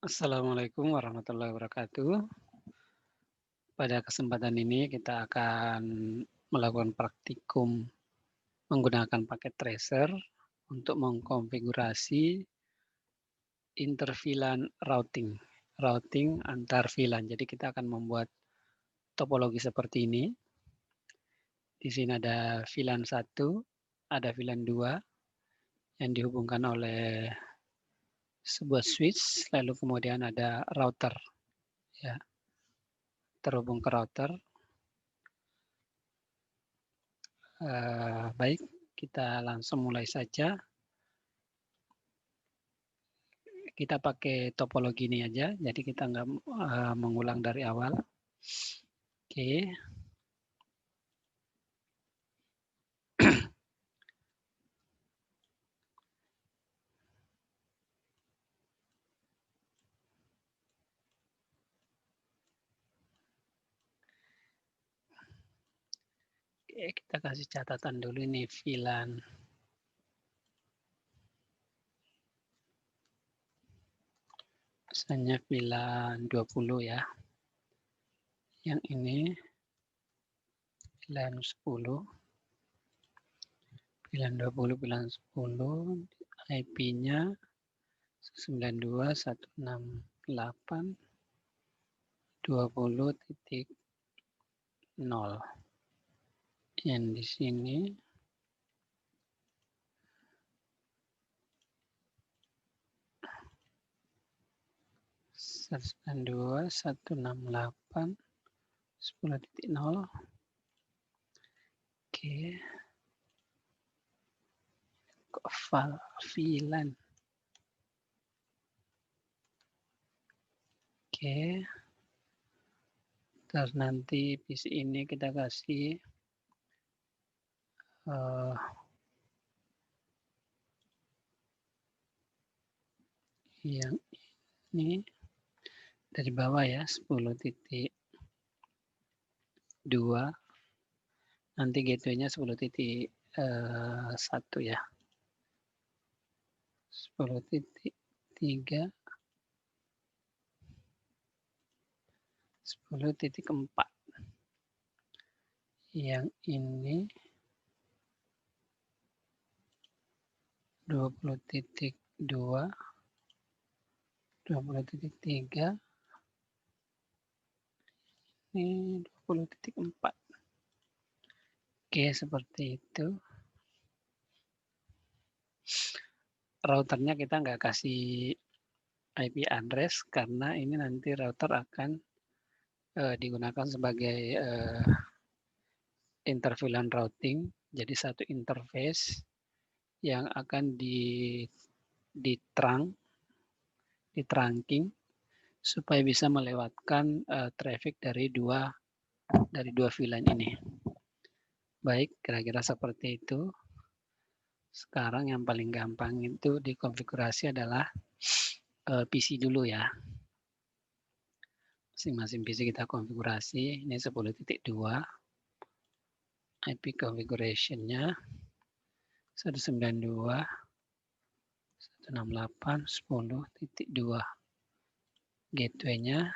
Assalamualaikum warahmatullahi wabarakatuh. Pada kesempatan ini kita akan melakukan praktikum menggunakan paket tracer untuk mengkonfigurasi interVLAN routing antar VLAN. Jadi kita akan membuat topologi seperti ini. Di sini ada VLAN 1, ada VLAN 2 yang dihubungkan oleh sebuah switch, lalu kemudian ada router, ya, terhubung ke router. Baik, kita langsung mulai saja. Kita pakai topologi ini aja, jadi kita nggak mengulang dari awal. Oke. Oke, kita kasih catatan dulu nih VLAN. Misalnya VLAN 20 ya. Yang ini VLAN 10. VLAN 20, VLAN 10, IP-nya 92.168.20.0. Yang di sini 192.168.10.0. Oke. Kok VLAN. Oke. Terus nanti PC ini kita kasih yang ini dari bawah ya, 10.2. Nanti gateway-nya 10.1 ya. 10.3, 10.4. Yang ini 20.2, 20.3, ini 20.4. Oke, seperti itu. Routernya kita nggak kasih IP address karena ini nanti router akan digunakan sebagai interVLAN routing. Jadi satu interface yang akan di-trunking supaya bisa melewatkan traffic dari dua VLAN ini. Baik, kira-kira seperti itu. Sekarang yang paling gampang itu dikonfigurasi adalah PC dulu ya. Masing-masing PC kita konfigurasi. Ini 10.2. IP configuration-nya 192.168.10.2. Gateway-nya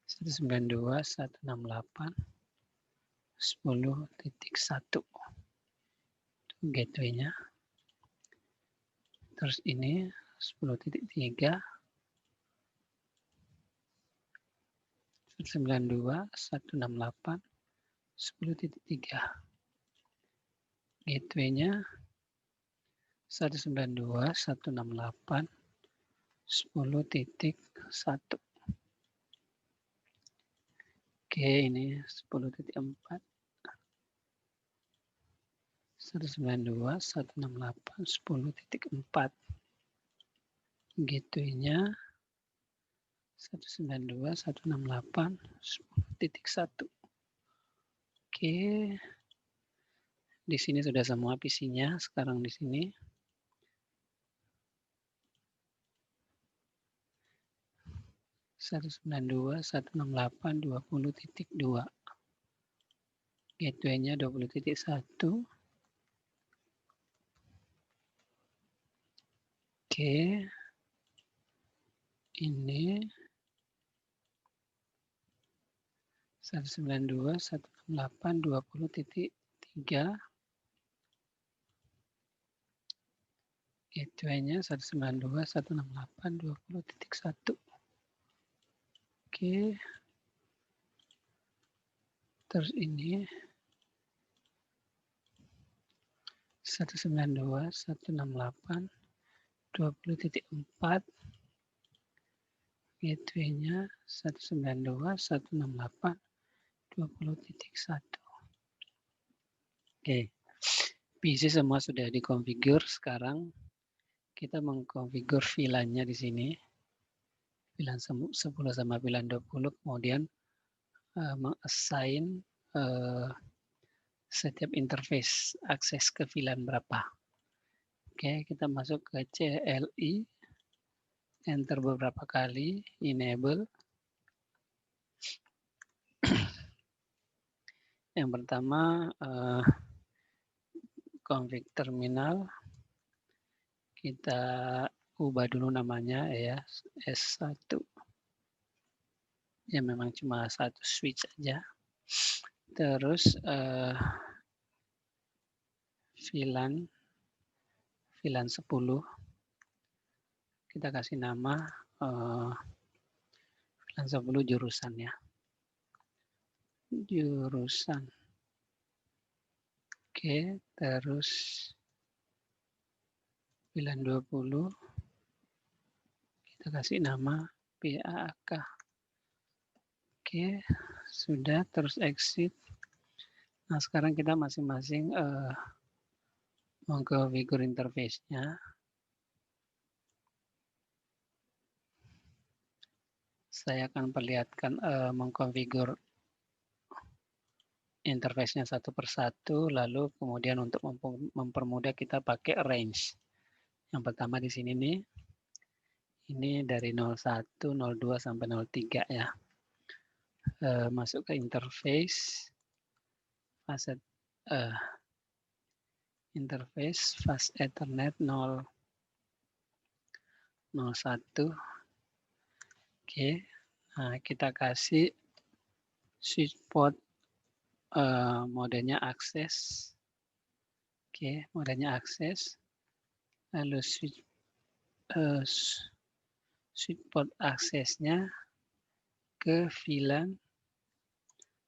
192.168.10.1. Gateway-nya. Terus ini 10.3, 192.168.10.3. Gateway-nya 192.168.10.1. Oke, ini 10.4. 192.168.10.4. Gateway-nya 192.168.10.1. Oke. Di sini sudah semua PC-nya. Sekarang di sini. Satu 192.168.20.2. Gateway-nya 20.1. Oke. ini 192.168.20.3, gateway-nya 192.168.20.1. Oke, terus ini 192.168.20.4, gateway-nya 192.168.20.1. Oke, PC semua sudah dikonfigur. Sekarang kita mengkonfigur VLAN-nya di sini. VLAN 10 sama VLAN 20, kemudian meng-assign setiap interface akses ke VLAN berapa. Oke, kita masuk ke CLI, enter beberapa kali, enable. Yang pertama config terminal, kita ubah dulu namanya ya, S1. Ya memang cuma satu switch aja. Terus VLAN 10, kita kasih nama VLAN 10 jurusan ya. Jurusan. Oke, terus VLAN 20 kita kasih nama PAK. Oke, sudah, terus exit. Nah, sekarang kita masing-masing mengkonfigur interface-nya. Saya akan perlihatkan mengkonfigur interface-nya satu persatu, lalu kemudian untuk mempermudah kita pakai range. Yang pertama di sini nih, ini dari 01, 02 sampai 03 ya. Masuk ke interface, interface fast Ethernet 001. Oke, nah kita kasih switch port modenya akses. Oke, modenya akses. Lalu switch port aksesnya ke VLAN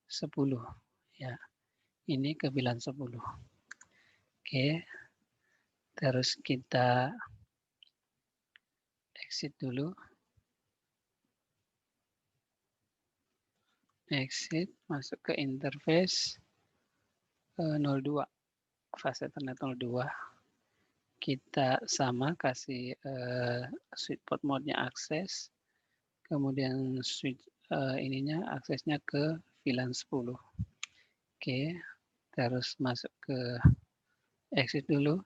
10 ya. Ini ke VLAN 10. Oke. Terus kita exit dulu. Exit, masuk ke interface 02. Fast Ethernet 02. Kita sama kasih switch port mode-nya akses. Kemudian switch ininya aksesnya ke VLAN 10. Oke, terus masuk ke exit dulu.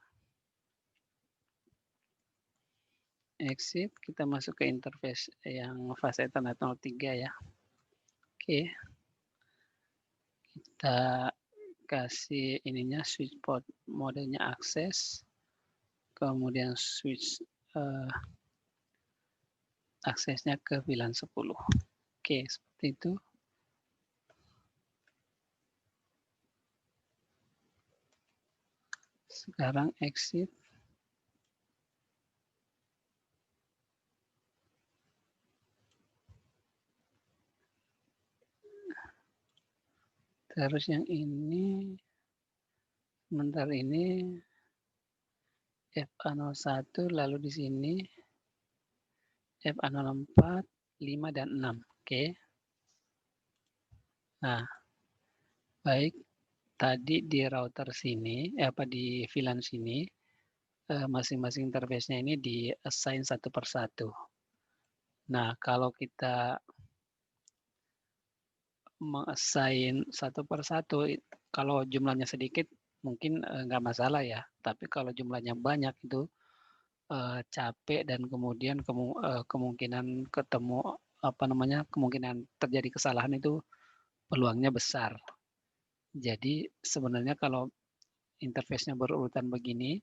Exit, kita masuk ke interface yang fast Ethernet 03 ya. Oke, kita kasih ininya switch port modenya akses, kemudian switch aksesnya ke VLAN 10. Oke, seperti itu. Sekarang exit. Terus yang ini, sebentar ini FA01, lalu di sini FA04, 5, dan 6. Oke. Nah, baik. Tadi di router sini, di VLAN sini, masing-masing interface-nya ini di-assign satu persatu. Nah, kalau kita meng-assign satu persatu, kalau jumlahnya sedikit mungkin nggak masalah ya. Tapi kalau jumlahnya banyak itu capek dan kemudian kemungkinan kemungkinan terjadi kesalahan itu peluangnya besar. Jadi sebenarnya kalau interface-nya berurutan begini,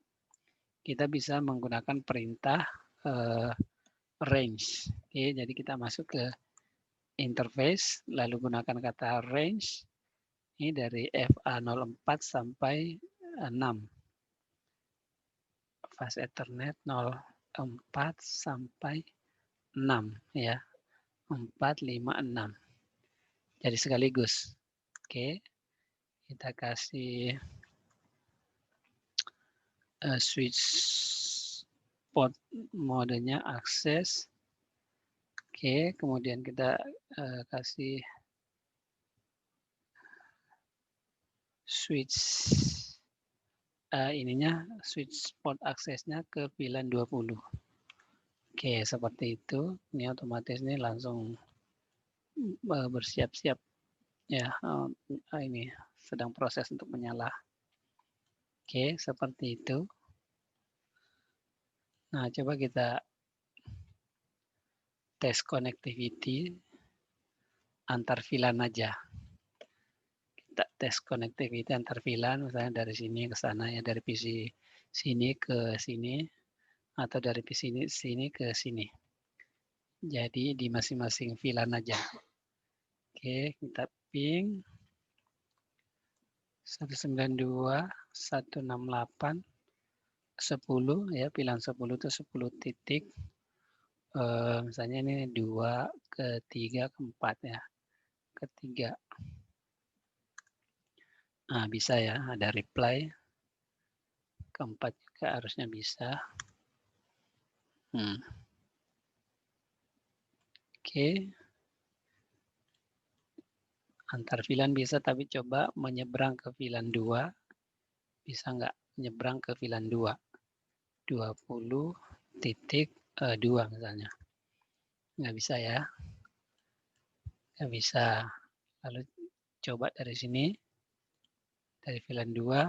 kita bisa menggunakan perintah range. Oke, jadi kita masuk ke interface, lalu gunakan kata range. Ini dari FA04 sampai 6. Fast Ethernet 04 sampai 6 ya. 4, 5, 6. Jadi sekaligus. Oke. Kita kasih switch port modenya akses. Oke, kemudian kita kasih switch switch port aksesnya ke VLAN 20. Oke, seperti itu. Ini otomatis nih langsung bersiap-siap ya. Ini sedang proses untuk menyala. Oke, seperti itu. Nah, coba kita tes connectivity antar VLAN aja. Kita tes connectivity antar VLAN, misalnya dari sini ke sana ya, dari PC sini ke sini, atau dari PC sini ke sini. Jadi di masing-masing VLAN aja. Oke, kita ping 192.168.10 ya, VLAN 10 itu 10 titik. Misalnya ini 2 ke 3 ke 4 ya. Ke 3. Nah, bisa ya, ada reply. Ke 4 juga harusnya bisa. Oke. Antar VLAN bisa, tapi coba menyeberang ke VLAN 2. Bisa nggak menyeberang ke VLAN 2? 20.2 misalnya. Nggak bisa ya. Nggak bisa. Lalu coba dari sini. Dari VLAN 2.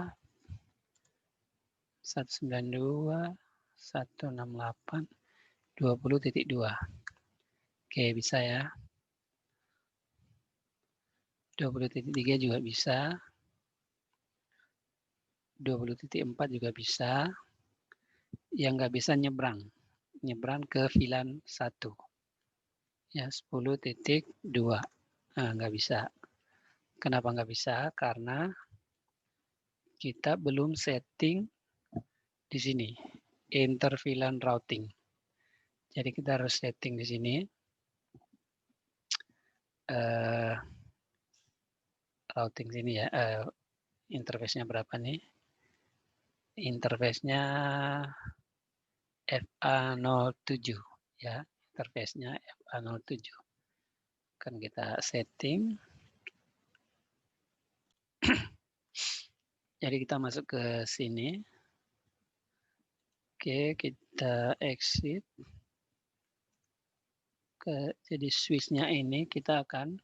192.168.20.2. Oke, bisa ya. 20.3 juga bisa. 20.4 juga bisa. Yang nggak bisa nyebrang. Nyebrang ke VLAN 1. Ya, 10.2. Nah, nggak bisa. Kenapa nggak bisa? Karena kita belum setting di sini. Inter VLAN routing. Jadi kita harus setting di sini. Routing sini ya. Interface-nya berapa nih? Interface-nya FA07 ya. Interface-nya FA07. Akan kita setting. Jadi kita masuk ke sini. Oke, kita exit. Jadi switch-nya ini kita akan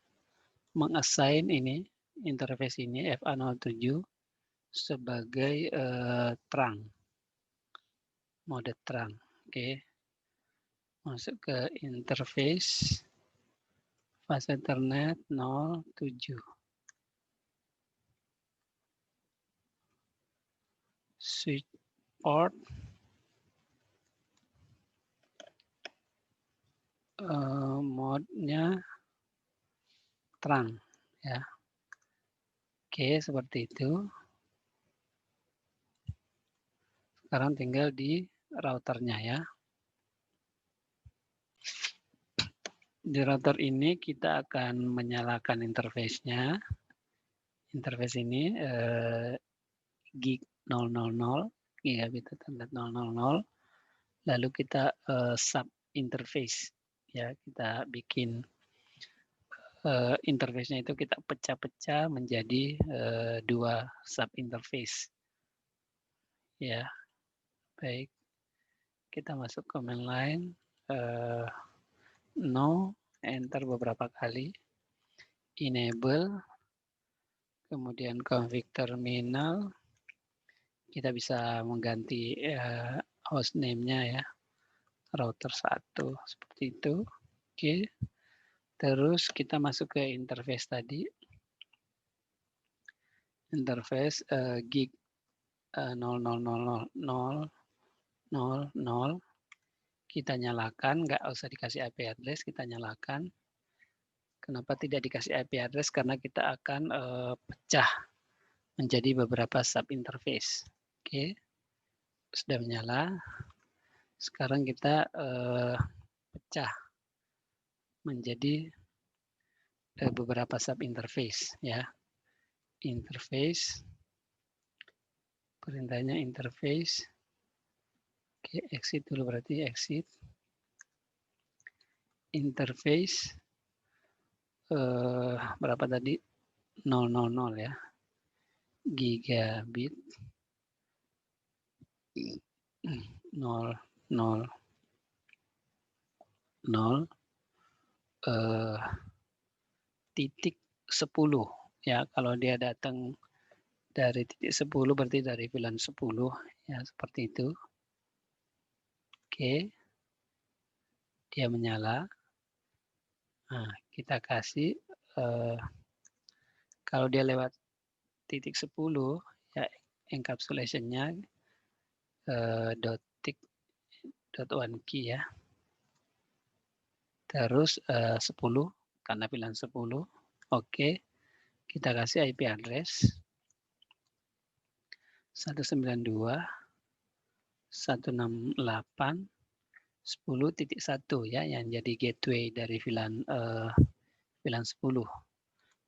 mengassign ini interface ini FA07 sebagai terang, mode terang. Oke, masuk ke interface Fast Ethernet 07. Switch port mode-nya terang ya. Oke, seperti itu. Sekarang tinggal di routernya ya. Di router ini kita akan menyalakan interface-nya. Interface ini gig 000, gigabit Ethernet 000. Lalu kita sub interface ya, kita bikin interface-nya itu kita pecah-pecah menjadi 2 sub interface. Ya, baik. Kita masuk command line, no, enter beberapa kali, enable, kemudian config terminal. Kita bisa mengganti host name-nya ya, router 1 seperti itu. Oke. Terus kita masuk ke interface tadi. Interface gig 0000000. Kita nyalakan, nggak usah dikasih IP address, kita nyalakan. Kenapa tidak dikasih IP address? Karena kita akan pecah menjadi beberapa sub interface. Oke, sudah menyala. Sekarang kita pecah menjadi beberapa sub interface, ya. Interface, perintahnya interface. Oke, exit dulu, berarti exit. Interface berapa tadi? 000 ya. Gigabit 000 titik 10 ya. Kalau dia datang dari titik 10 berarti dari VLAN 10 ya, seperti itu. Oke, dia menyala. Nah, kita kasih kalau dia lewat titik 10 ya, encapsulation-nya .1 key ya. Terus 10 karena VLAN 10. Oke, kita kasih IP address 192.168.10.1 ya, yang jadi gateway dari VLAN 10.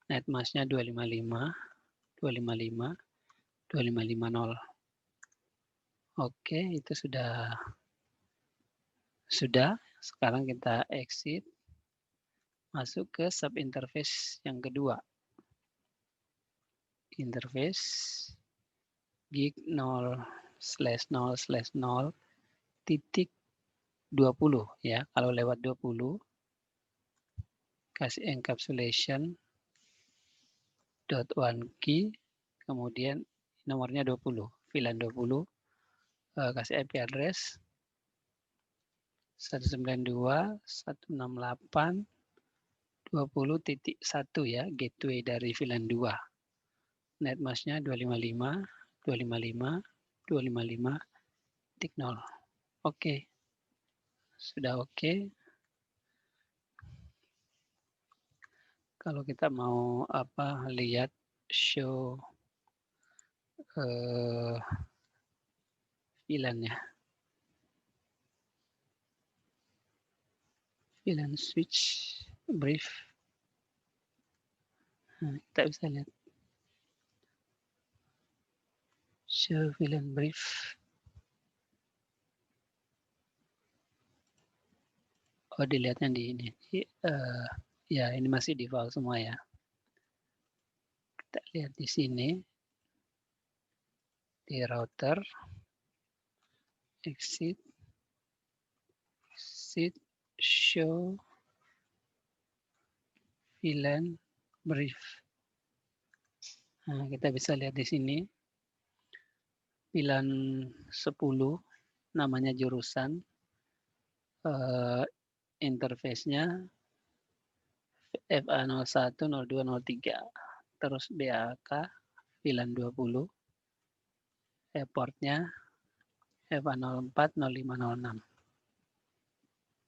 Netmasknya 255.255.255.0. Oke, itu sudah. Sekarang kita exit, masuk ke sub interface yang kedua. Interface gig 0/0/0 titik 20 ya. Kalau lewat 20 kasih encapsulation .1 key, kemudian nomornya 20, VLAN 20, kasih IP address 192.168.20.1 ya, gateway dari VLAN 2. Netmasknya 255.255.255.0. Oke, sudah oke. Kalau kita mau lihat show VLAN-nya, VLAN switch brief. Nah, kita bisa lihat show VLAN brief. Oh, dilihatnya di ini. Ya, ini masih default semua ya. Kita lihat di sini di router, exit, show VLAN brief. Nah, kita bisa lihat di sini VLAN 10, namanya jurusan, interface-nya FA01, 02, 03, terus BAK VLAN 20, portnya FA04, 05, 06.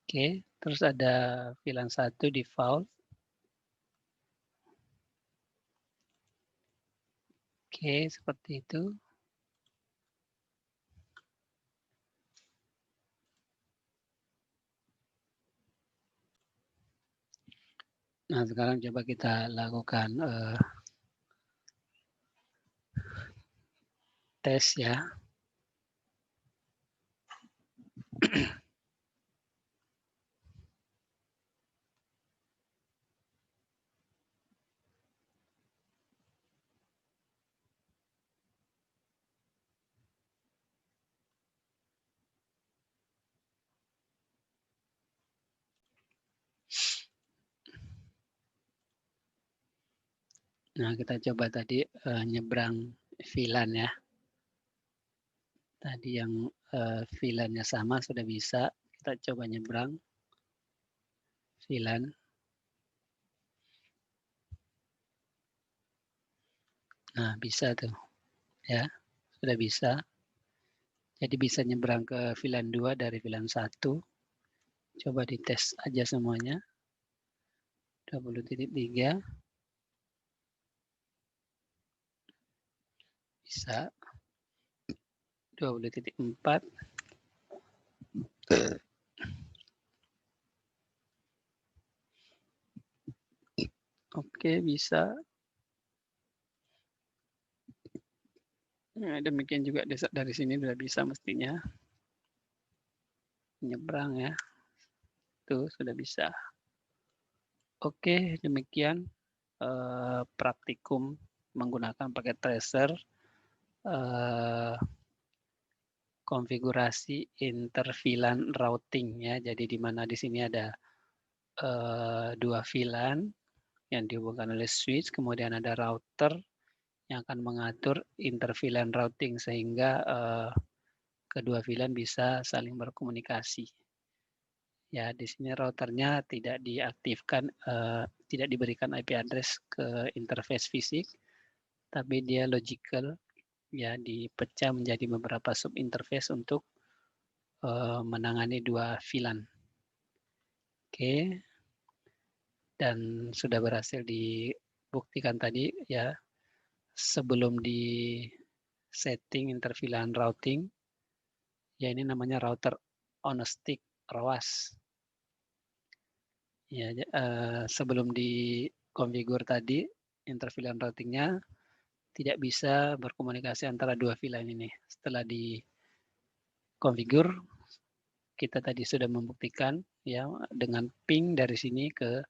Oke, terus ada VLAN 1 default. Oke, seperti itu. Nah, sekarang coba kita lakukan tes ya. Nah, kita coba tadi nyebrang VLAN ya. Tadi yang VLAN-nya sama sudah bisa. Kita coba nyebrang VLAN. Nah, bisa tuh. Ya, sudah bisa. Jadi bisa nyebrang ke VLAN 2 dari VLAN 1. Coba dites aja semuanya. 20.3 bisa. 20.4 oke, bisa. Nah, demikian juga dari sini sudah bisa mestinya. Nyebrang ya. Tuh, sudah bisa. Oke, demikian praktikum menggunakan paket tracer, konfigurasi interVLAN routing ya. Jadi di mana di sini ada dua VLAN yang dihubungkan oleh switch, kemudian ada router yang akan mengatur interVLAN routing sehingga kedua VLAN bisa saling berkomunikasi. Ya, di sini routernya tidak diaktifkan, tidak diberikan IP address ke interface fisik, tapi dia logical, ya dipecah menjadi beberapa sub interface untuk menangani dua VLAN. Oke, dan sudah berhasil dibuktikan tadi ya, sebelum di setting interVLAN routing, ya ini namanya router on a stick, ROAS. Ya, sebelum dikonfigur tadi, interVLAN routingnya tidak bisa berkomunikasi antara dua VLAN ini. Setelah dikonfigur, kita tadi sudah membuktikan ya dengan ping dari sini ke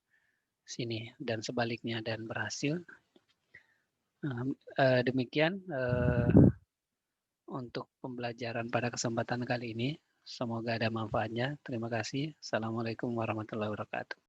sini dan sebaliknya dan berhasil. Demikian untuk pembelajaran pada kesempatan kali ini. Semoga ada manfaatnya. Terima kasih. Assalamualaikum warahmatullahi wabarakatuh.